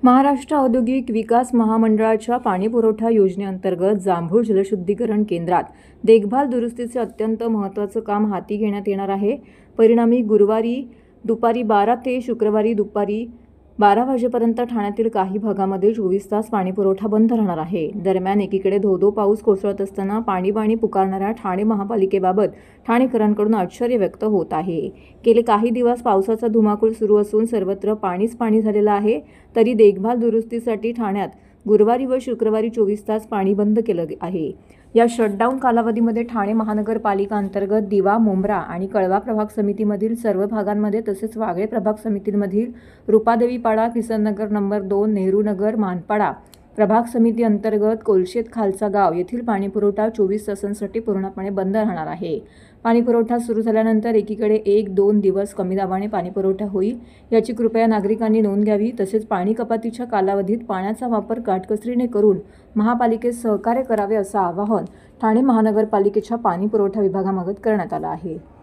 महाराष्ट्र औद्योगिक विकास महामंडळाच्या पाणीपुरवठा योजनेअंतर्गत जांभूळ जलशुद्धीकरण केंद्रात देखभाल दुरुस्तीचे अत्यंत महत्त्वाचं काम हाती घेण्यात येणार आहे। परिणामी गुरुवारी दुपारी 12 ते शुक्रवारी दुपारी 12 वाजेपर्यंत ठाण्यातील काही भागामध्ये 24 तास पाणीपुरवठा बंद राहणार आहे। दरम्यान एकीकडे धो-धो पाऊस कोसळत असताना पाणी पुकारणाऱ्या ठाणे महापालिकेबाबत ठाणेकरांकडून आश्चर्य व्यक्त होत आहे। गेले काही दिवस पावसाचा धुमाकूळ सुरू असून सर्वत्र पाणी झालेलं आहे। तरी देखभाल दुरुस्तीसाठी ठाण्यात गुरुवारी व शुक्रवारी 24 तास पाणी बंद केलं आहे। या शटडाऊन कालावधीमध्ये ठाणे महानगरपालिका अंतर्गत दिवा, मुंब्रा आणि कळवा प्रभाग समितीमधील सर्व भागांमध्ये तसेच वागळे प्रभाग समितीमधील रुपादेवीपाडा, किसननगर नंबर 2, नेहरूनगर, मानपाडा प्रभाग समिती अंतर्गत कोलशेत खालचा गाव येथील पाणीपुरवठा 24 तासांसाठी पूर्णपणे बंद राहणार आहे। पाणीपुरवठा सुरू झाल्यानंतर एकीकडे 1-2 दिवस कमी दाबाने पाणीपुरवठा होईल, याची कृपया नागरिकांनी नोंद घ्यावी। तसेच पाणी कपातीच्या कालावधीत पाण्याचा वापर काटकसरीने करून महापालिकेस सहकार्य करावे असं आवाहन ठाणे महानगरपालिकेच्या पाणीपुरवठा विभागामार्फत करण्यात आलं आहे।